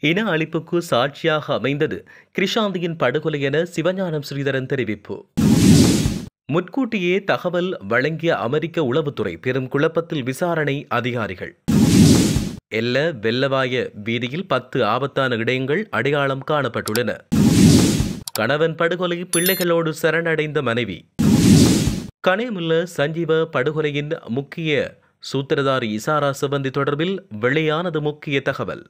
இன அழிப்புக்கு சாட்சியாக அமைந்தது கிருஷாந்தியின் படுகொலை என சிவஞானம் ஸ்ரீதரன் தெரிவிப்பு. முன்கூட்டியே தகவல் வழங்கிய அமெரிக்க உளவுத்துறை பெரும் குழப்பத்தில் விசாரணை அதிகாரிகள். எல்ல வெள்ளவாய வீதியில் 10 ஆபத்தான இடங்கள் அடையாளம் காணப்பட்டுள்ளன. கணவன் படுகொலை பிள்ளைகளோடு சரணடைந்த மனைவி. கனேமுல்ல சஞ்சீவ படுகொலையின் முக்கிய சூத்திரதாரி இசாரா சிவந்தி தொடர்பில் வெளியானது முக்கிய தகவல்.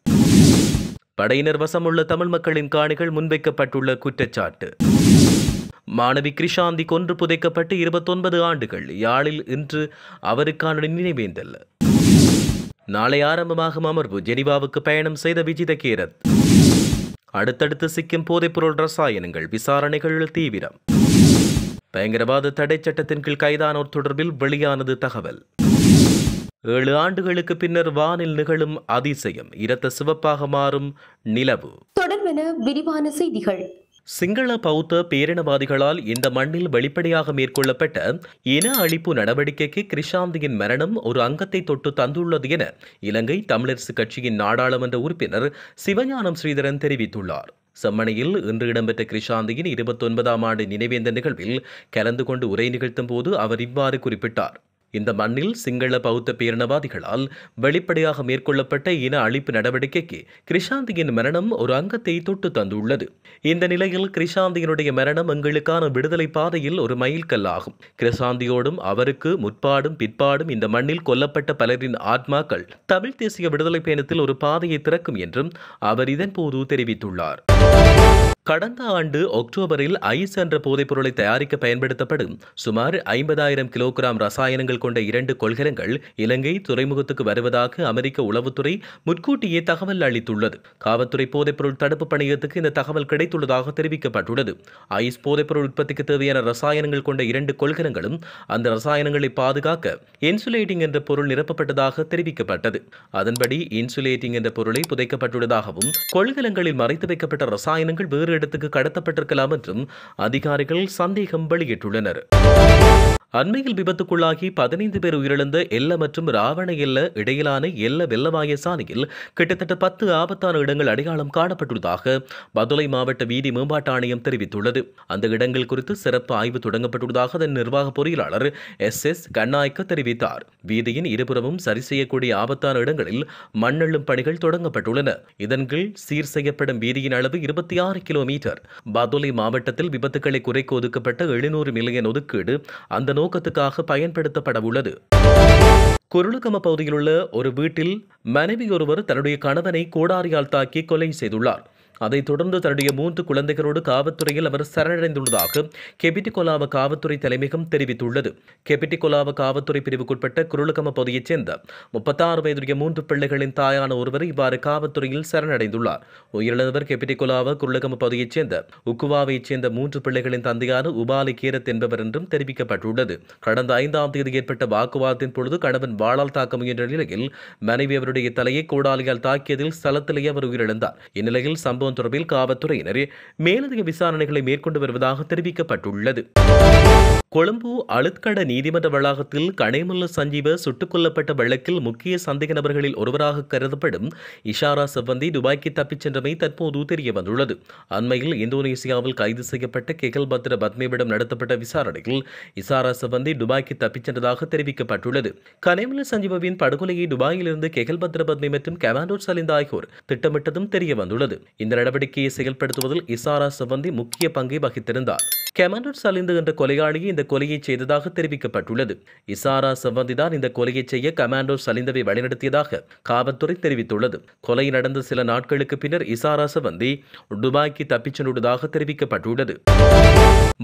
படையினர் வசமுள்ள தமிழ் மக்களின் காணிகள் முன்வைக்கப்பட்டுள்ள குற்றச்சாட்டு. மாணவி கிருஷாந்தி கொன்று புதைக்கப்பட்டு 29 ஆண்டுகள். யாழில் இன்று அவருக்கான நினைவேந்தல். நாளை ஆரம்பமாகும் அமர்வு. ஜெனீவாவுக்கு பயணம் செய்த விஜித கேரத். அடுத்தடுத்து சிக்கும் போதைப்பொருள் ரசாயனங்கள். விசாரணைகள் தீவிரம். பயங்கரவாத தடை சட்டத்தின் கீழ் கைதானோர் தொடர்பில் வெளியானது தகவல். 7 ஆண்டுகளுக்கு பின்னர் வானில் நிகழும் அதிசயம். இரத்த சிவப்பாக மாறும் நிலவு. தொடர்பென விரிவான செய்திகள். சிங்கள பௌத்த பேரினவாதிகளால் இந்த மண்ணில் வெளிப்படையாக மேற்கொள்ளப்பட்ட இன அழிப்பு நடவடிக்கைக்கு கிருஷாந்தியின் மரணம் ஒரு அங்கத்தை தொட்டு தந்துள்ளது என இலங்கை தமிழரசு கட்சியின் நாடாளுமன்ற உறுப்பினர் சிவஞானம் ஸ்ரீதரன் தெரிவித்துள்ளார். செம்மணியில் இன்று இடம்பெற்ற கிருஷாந்தியின் 29ஆம் ஆண்டு நினைவேந்த நிகழ்வில் கலந்து கொண்டு உரை நிகழ்த்தும் போது அவர் இவ்வாறு குறிப்பிட்டார். இந்த மண்ணில் சிங்கள பௌத்த பேரினவாதிகளால் வெளிப்படையாக மேற்கொள்ளப்பட்ட இன அழிப்பு நடவடிக்கைக்கு கிருஷாந்தியின் மரணம் ஒரு அங்கத்தை தொட்டு தந்துள்ளது. இந்த நிலையில் கிருஷாந்தியினுடைய மரணம் எங்களுக்கான விடுதலை பாதையில் ஒரு மைல்கல்லாகும். கிருஷாந்தியோடும் அவருக்கு முற்பாடும் பிற்பாடும் இந்த மண்ணில் கொல்லப்பட்ட பலரின் ஆத்மாக்கள் தமிழ் தேசிய விடுதலை பயணத்தில் ஒரு பாதையை திறக்கும் என்றும் அவர் இதன்போது தெரிவித்துள்ளார். கடந்த ஆண்டு அக்டோபரில் ஐஸ் என்ற போதைப்பொருளை தயாரிக்க பயன்படுத்தப்படும் சுமார் 50,000 கிலோகிராம் ரசாயனங்கள் கொண்ட 2 கொள்கலன்கள் இலங்கை துறைமுகத்துக்கு வருவதாக அமெரிக்க உளவுத்துறை முன்கூட்டியே தகவல் அளித்துள்ளது. காவல்துறை போதைப்பொருள் தடுப்பு பணியகத்துக்கு இந்த தகவல் கிடைத்துள்ளதாக தெரிவிக்கப்பட்டுள்ளது. ஐஸ் போதைப்பொருள் உற்பத்திக்கு தேவையான ரசாயனங்கள் கொண்ட 2 கொள்கலன்களும் அந்த ரசாயனங்களை பாதுகாக்க இன்சுலேட்டிங் என்ற பொருள் நிரப்பப்பட்டதாக தெரிவிக்கப்பட்டது. அதன்படி இன்சுலேட்டிங் என்ற பொருளை புதைக்கப்பட்டுள்ளதாகவும் கொள்கலன்களில் மறைத்து வைக்கப்பட்ட ரசாயனங்கள் வேறு இடத்துக்கு கடத்தப்பட்டிருக்கலாம் என்றும் அதிகாரிகள் சந்தேகம் வெளியிட்டுள்ளனர். அண்மையில் விபத்துக்குள்ளாகி 15 பேர் உயிரிழந்த எல்ல மற்றும் ராவண எல்ல இடையிலான எல்ல வெள்ளவாய சாலையில் கிட்டத்தட்ட 10 ஆபத்தான இடங்கள் அடையாளம் காணப்பட்டுள்ளதாக பதுளை மாவட்ட வீதி மேம்பாட்டு ஆணையம் தெரிவித்துள்ளது. அந்த இடங்கள் குறித்து சிறப்பு ஆய்வு தொடங்கப்பட்டுள்ளதாக அதன் நிர்வாக பொறியாளர் SS கண்ணாய்க்க தெரிவித்தார். வீதியின் இருபுறமும் சரி செய்யக்கூடிய ஆபத்தான இடங்களில் மண்ணெள்ளும் பணிகள் தொடங்கப்பட்டுள்ளன. இதன் கீழ் சீர் செய்யப்படும் வீதியின் அளவு 26 கிலோமீட்டர். பதுளை மாவட்டத்தில் விபத்துக்களை குறைக்க ஒதுக்கப்பட்ட 700 மில்லியன் ஒதுக்கீடு அந்த நோக்கத்துக்காக பயன்படுத்தப்பட உள்ளது. குருளுகம பகுதியில் உள்ள ஒரு வீட்டில் மனைவி ஒருவர் தன்னுடைய கணவனை கோடாரியால் தாக்கி கொலை செய்துள்ளார். அதைத் தொடர்ந்து தன்னுடைய 3 குழந்தைகளோடு காவல்துறையில் அவர் சரணடைந்துள்ளதாக கெபிட்டிகொலாவ காவல்துறை தலைமையகம் தெரிவித்துள்ளது. கெபிட்டிகொலாவ காவல்துறை பிரிவுக்குட்பட்ட குருளுகம பகுதியைச் சேர்ந்த 36 வயதுடைய 3 பிள்ளைகளின் தாயான ஒருவர் இவ்வாறு காவல்துறையில் சரணடைந்துள்ளார். உயிரிழந்தவர் கெபிட்டிகொலாவ குருளுகம பகுதியைச் சேர்ந்த உக்குவாவைச் சேர்ந்த 3 பிள்ளைகளின் தந்தையான உபாலி கேரத் என்பவர் என்றும் தெரிவிக்கப்பட்டுள்ளது. கடந்த 5ஆம் தேதி ஏற்பட்ட வாக்குவாதத்தின் பொழுது கணவன் வாளால் தாக்க முயன்ற நிலையில் மனைவி அவருடைய தலையை கோடாலியால் தாக்கியதில் ஸ்தலத்திலேயே அவர் உயிரிழந்தார். இந்நிலையில் சம்பவம் தொடர்பில் காவல்துறையினர் மேலதிக விசாரணைகளை மேற்கொண்டு வருவதாக தெரிவிக்கப்பட்டுள்ளது. கொழும்பு அழுத்கட நீதிமன்ற வளாகத்தில் கனேமுல்ல சஞ்சீவ சுட்டுக் கொல்லப்பட்ட வழக்கில் முக்கிய சந்தேக நபர்களில் ஒருவராக கருதப்படும் இஷாரா சிவந்தி துபாய்க்கு தப்பிச் சென்றமை தற்போது தெரிய வந்துள்ளது. அண்மையில் இந்தோனேசியாவில் கைது செய்யப்பட்ட கெகல் பத்ர பத்மேவிடம் நடத்தப்பட்ட விசாரணையில் இஷாரா சிவந்தி துபாய்க்கு தப்பிச் சென்றதாக தெரிவிக்கப்பட்டுள்ளது. கனேமுல்ல சஞ்சீவின் படுகொலையை துபாயிலிருந்து கெகல் பத்ர பத்மே மற்றும் கமாண்டோர் சலிந்த ஆகியோர் திட்டமிட்டதும் தெரிய வந்துள்ளது. இந்த நடவடிக்கையை செயல்படுத்துவதில் இஷாரா சிவந்தி முக்கிய பங்கை வகித்திருந்தார். கமாண்டோர் சலிந்து என்ற கொலையாளியை இந்த கொலையை செய்ததாக தெரிவிக்கப்பட்டுள்ளது. இஷாரா சிவந்தி தான் இந்த கொலையை செய்ய கமாண்டோர் சலிந்தவை வழிநடத்தியதாக காவல்துறை தெரிவித்துள்ளது. கொலை நடந்த சில நாட்களுக்கு பின்னர் இஷாரா சிவந்தி துபாய்க்கு தப்பிச் சென்றுள்ளதாக தெரிவிக்கப்பட்டுள்ளது.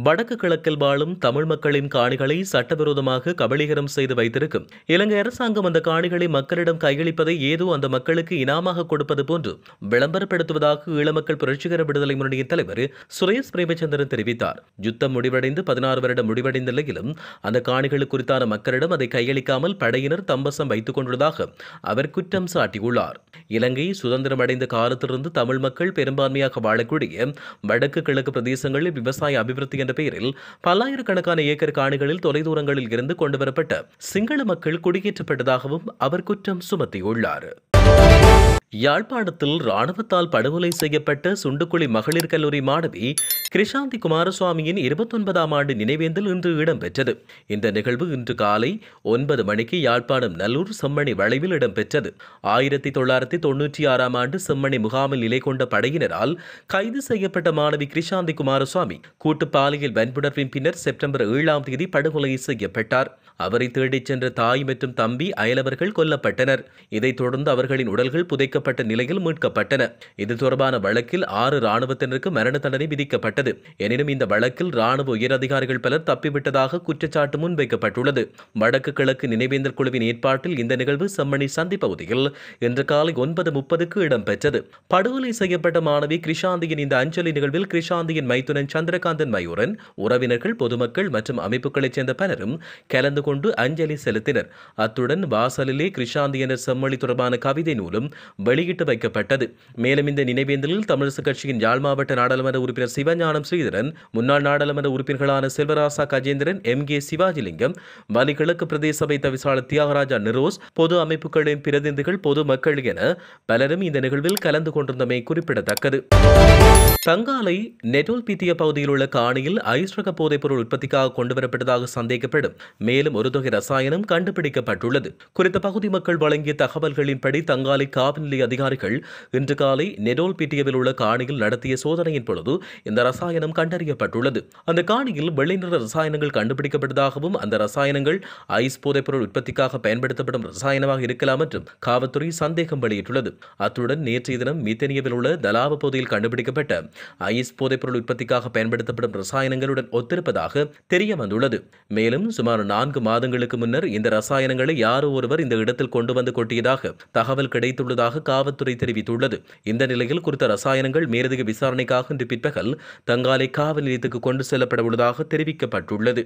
வடக்கு கிழக்கில் வாழும் தமிழ் மக்களின் காணிகளை சட்டவிரோதமாக கபளீகரம் செய்து வைத்திருக்கும் இலங்கை அரசாங்கம் அந்த காணிகளை மக்களிடம் கையளிப்பதை ஏதோ அந்த மக்களுக்கு இனாமாக கொடுப்பது போன்று விளம்பரப்படுத்துவதாக ஈழமக்கள் புரட்சிகர விடுதலை முன்னணியின் தலைவர் சுரேஷ் பிரேமச்சந்திரன் தெரிவித்தார். யுத்தம் முடிவடைந்து 16 வருடம் முடிவடைந்த நிலையிலும் அந்த காணிகள் குறித்தான மக்களிடம் அதை கையளிக்காமல் படையினர் தம்பசம் வைத்துக் கொண்டுள்ளதாக அவர் குற்றம் சாட்டியுள்ளார். இலங்கை சுதந்திரம் அடைந்த காலத்திலிருந்து தமிழ் மக்கள் பெரும்பான்மையாக வாழக்கூடிய வடக்கு கிழக்கு பிரதேசங்களில் விவசாய அபிவிருத்தி என்ற பெயரில் பல்லாயிரக்கணக்கான ஏக்கர் காணிகளில் தொலைதூரங்களில் இருந்து கொண்டுவரப்பட்ட சிங்கள மக்கள் குடியேற்றப்பட்டதாகவும் அவர் குற்றம் சுமத்தியுள்ளார். யாழ்ப்பாணத்தில் இராணுவத்தால் படுகொலை செய்யப்பட்ட சுண்டுக்குழி மகளிர் கல்லூரி மாணவி கிருஷாந்தி குமாரசுவாமியின் 29ஆம் ஆண்டு நினைவேந்தல் இன்று இடம்பெற்றது. இந்த நிகழ்வு இன்று காலை 9 மணிக்கு யாழ்ப்பாணம் நல்லூர் செம்மணி வளைவில் இடம்பெற்றது. 1996ஆம் ஆண்டு செம்மணி முகாமில் நிலை கொண்ட படையினரால் கைது செய்யப்பட்ட மாணவி கிருஷாந்தி குமாரசுவாமி கூட்டு பாலியல் வன்புணர்வின் பின்னர் செப்டம்பர் 7ஆம் தேதி படுகொலை செய்யப்பட்டார். அவரை தேடிச் சென்ற தாய் மற்றும் தம்பி அயலவர்கள் கொல்லப்பட்டனர். இதைத் தொடர்ந்து அவர்களின் உடல்கள் புதைக்கப்பட்ட நிலையில் மீட்கப்பட்டன. இது தொடர்பான வழக்கில் 6 இராணுவத்தினருக்கு மரண தண்டனை விதிக்கப்பட்டது. எனினும் இந்த வழக்கில் இராணுவ உயரதிகாரிகள் பலர் தப்பிவிட்டதாக குற்றச்சாட்டு முன்வைக்கப்பட்டுள்ளது. வடக்கு கிழக்கு நினைவேந்தல் குழுவின் ஏற்பாட்டில் இந்த நிகழ்வு செம்மணி சந்தி பகுதியில் இன்று காலை 9:30க்கு இடம்பெற்றது. படுகொலை செய்யப்பட்ட மாணவி கிருஷாந்தியின் இந்த அஞ்சலி நிகழ்வில் கிருஷாந்தியின் மைத்துனன் சந்திரகாந்தன் மயூரன், உறவினர்கள், பொதுமக்கள் மற்றும் அமைப்புகளைச் சேர்ந்த பலரும் கலந்து கொண்டு அஞ்சலி செலுத்தினர். அத்துடன் வாசலிலே கிருஷாந்தி என்ற செம்மொழி தொடர்பான கவிதை நூலும் வெளியிட்டு வைக்கப்பட்டது. மேலும் இந்த நினைவேந்தலில் தமிழரசு கட்சியின் யாழ் மாவட்ட நாடாளுமன்ற உறுப்பினர் சிவஞானம் ஸ்ரீதரன், முன்னாள் நாடாளுமன்ற உறுப்பினர்களான செல்வராசா கஜேந்திரன், MK சிவாஜிலிங்கம், வலிகிழக்கு பிரதேச சபை தவிசாளர் தியாகராஜா நிரோஸ், பொது அமைப்புகளின் பிரதிநிதிகள், பொதுமக்கள் என பலரும் இந்த நிகழ்வில் கலந்து கொண்டிருந்தமை குறிப்பிடத்தக்கது. தங்காலை நெட்டோல்பிட்டிய பகுதியில் உள்ள காணியில் ஐஸ் ரக போதைப்பொருள் உற்பத்திக்காக கொண்டுவரப்பட்டதாக சந்தேகப்படும் மேலும் ஒரு தொகை ரசாயனம் கண்டுபிடிக்கப்பட்டுள்ளது. குறித்த பகுதி மக்கள் வழங்கிய தகவல்களின்படி தங்காலை காவல் நிலைய அதிகாரிகள் இன்று காலை நெட்டோல்பிட்டியவில் உள்ள காணியில் நடத்திய சோதனையின் பொழுது இந்த ரசாயனம் கண்டறியப்பட்டுள்ளது. அந்த காணியில் வெள்ளை நிற ரசாயனங்கள் கண்டுபிடிக்கப்பட்டதாகவும் அந்த ரசாயனங்கள் ஐஸ் போதைப்பொருள் உற்பத்திக்காக பயன்படுத்தப்படும் ரசாயனமாக இருக்கலாம் என்றும் காவல்துறை சந்தேகம் வெளியிட்டுள்ளது. அத்துடன் நேற்றைய தினம் மித்தனியாவில் உள்ள தலாவ பகுதியில் கண்டுபிடிக்கப்பட்ட ஐஸ் போதைப்பொருள் உற்பத்திக்காக பயன்படுத்தப்படும் ரசாயனங்களுடன் ஒத்திருப்பதாக தெரிய வந்துள்ளது. மேலும் சுமார் 4 மாதங்களுக்கு முன்னர் இந்த ரசாயனங்களை யாரோ ஒருவர் இந்த இடத்தில் கொண்டு வந்து கொட்டியதாக தகவல் கிடைத்துள்ளதாக காவல்துறை தெரிவித்துள்ளது. இந்த நிலையில் குறித்த ரசாயனங்கள் மேலதிக விசாரணைக்காக இன்று பிற்பகல் தங்காலை காவல் நிலையத்துக்கு கொண்டு செல்லப்பட உள்ளதாக தெரிவிக்கப்பட்டுள்ளது.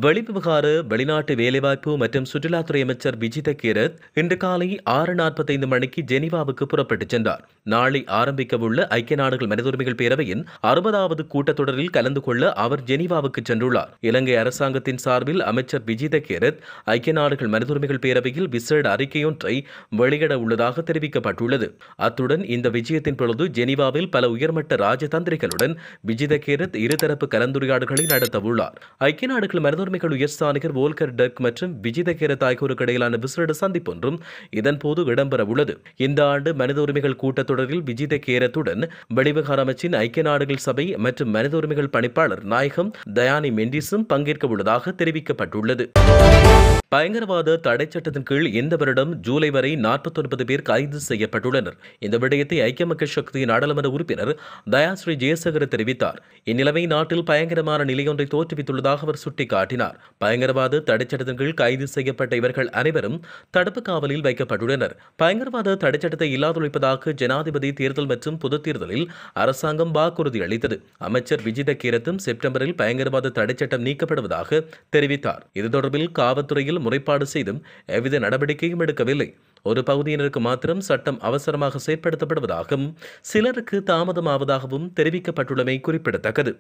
வெளிவிவகார, வெளிநாட்டு வேலைவாய்ப்பு மற்றும் சுற்றுலாத்துறை அமைச்சர் விஜித கேரத் இன்று காலை 6:45 மணிக்கு ஜெனீவாவுக்கு புறப்பட்டுச் சென்றார். நாளை ஆரம்பிக்கவுள்ள ஐக்கிய நாடுகள் மனித உரிமைகள் பேரவையின் 60வது கூட்டத்தொடரில் கலந்து கொள்ள அவர் ஜெனீவாவுக்கு சென்றுள்ளார். இலங்கை அரசாங்கத்தின் சார்பில் அமைச்சர் விஜித கேரத் ஐக்கிய நாடுகள் மனித உரிமைகள் பேரவையில் விசேட அறிக்கையொன்றை வெளியிட உள்ளதாக தெரிவிக்கப்பட்டுள்ளது. அத்துடன் இந்த விஜயத்தின் பொழுது ஜெனீவாவில் பல உயர்மட்ட ராஜதந்திரிகளுடன் விஜித கேரத் இருதரப்பு கலந்துரையாடல்களை நடத்தவுள்ளார். ஐக்கிய நாடுகள் மனித உரிமைகள் உயர்ஸ்தானிகர் வோல்கர் டர்க் மற்றும் விஜித கேரத் ஆகியோருக்கு இடையிலான விசேட சந்திப்பொன்றும் இதன்போது இடம்பெற உள்ளது. இந்த ஆண்டு மனித உரிமைகள் கூட்டத்தொடரில் விஜித கேரத்துடன் வெளிவிவகார அமைச்சின் ஐக்கிய நாடுகள் சபை மற்றும் மனித உரிமைகள் பணிப்பாளர் நாயகம் தயானி மெண்டிஸும் பங்கேற்க உள்ளதாக தெரிவிக்கப்பட்டுள்ளது. பயங்கரவாத தடை சட்டத்தின் கீழ் இந்த வருடம் ஜூலை வரை 49 பேர் கைது செய்யப்பட்டுள்ளனர். இந்த விடயத்தை ஐக்கிய மக்கள் சக்தியின் நாடாளுமன்ற உறுப்பினர் தயாஸ்ரீ ஜெயசேகர தெரிவித்தார். இந்நிலைமை நாட்டில் பயங்கரமான நிலையொன்றை தோற்றுவித்துள்ளதாக அவர் சுட்டிக்காட்டினார். பயங்கரவாத தடை சட்டத்தின் கீழ் கைது செய்யப்பட்ட இவர்கள் அனைவரும் தடுப்பு காவலில் வைக்கப்பட்டுள்ளனர். பயங்கரவாத தடை சட்டத்தை இல்லாதொழிப்பதாக ஜனாதிபதி தேர்தல் மற்றும் பொதுத் தேர்தலில் அரசாங்கம் வாக்குறுதி அளித்தது. அமைச்சர் விஜித கேரத்தும் செப்டம்பரில் பயங்கரவாத தடை சட்டம் நீக்கப்படுவதாக தெரிவித்தார். இது தொடர்பில் காவல்துறையில் முறைப்பாடு செய்தும் எவ்வித நடவடிக்கையும் எடுக்கவில்லை. ஒரு பகுதியினருக்கு மாத்திரம் சட்டம் அவசரமாக செயற்படுத்தப்படுவதாகவும் சிலருக்கு தாமதமாவதாகவும் தெரிவிக்கப்பட்டுள்ளமை குறிப்பிடத்தக்கது.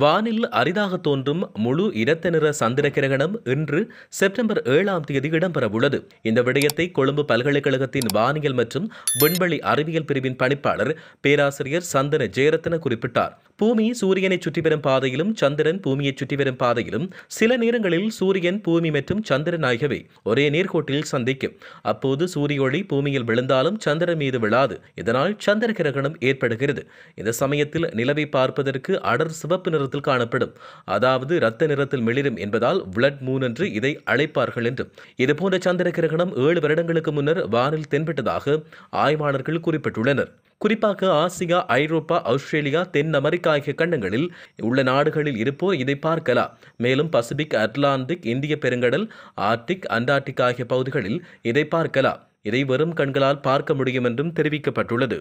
வானில் அரிதாக தோன்றும் முழு இரத்த நிற சந்திர கிரகணம் இன்று செப்டம்பர் 7ஆம் தேதி இடம்பெறவுள்ளது. இந்த விடயத்தை கொழும்பு பல்கலைக்கழகத்தின் வானியல் மற்றும் விண்வெளி அறிவியல் பிரிவின் பணிப்பாளர் பேராசிரியர் சந்தன ஜெயரத்ன குறிப்பிட்டார். பூமி சூரியனை சுற்றி வரும் பாதையிலும் சந்திரன் பூமியை சுற்றி வரும் பாதையிலும் சில நேரங்களில் சூரியன் பூமி மற்றும் சந்திரன் ஆகியவை ஒரே நேர்கோட்டில் சந்திக்கும். அப்போது சூரிய ஒளி பூமியில் விழுந்தாலும் சந்திரன் மீது விழாது. இதனால் சந்திர கிரகணம் ஏற்படுகிறது. இந்த சமயத்தில் நிலவை பார்ப்பதற்கு அடர் சிவப்பு நிறத்தில் காணப்படும். அதாவது இரத்த நிறத்தில் மிளிரும் என்பதால் பிளட் மூன் என்று இதை அழைப்பார்கள் என்றும். இதுபோன்ற சந்திர கிரகணம் 7 வருடங்களுக்கு முன்னர் வானில் தென்பட்டதாக ஆய்வாளர்கள் குறிப்பிட்டுள்ளனர். குறிப்பாக ஆசியா, ஐரோப்பா, ஆஸ்திரேலியா, தென் அமெரிக்கா ஆகிய கண்டங்களில் உள்ள நாடுகளில் இருப்போர் இதை பார்க்கலாம். மேலும் பசிபிக், அட்லாண்டிக், இந்திய பெருங்கடல், ஆர்டிக், அண்டார்டிக் ஆகிய பகுதிகளில் இதை பார்க்கலாம். இதை வெறும் கண்களால் பார்க்க முடியும் என்றும் தெரிவிக்கப்பட்டுள்ளது.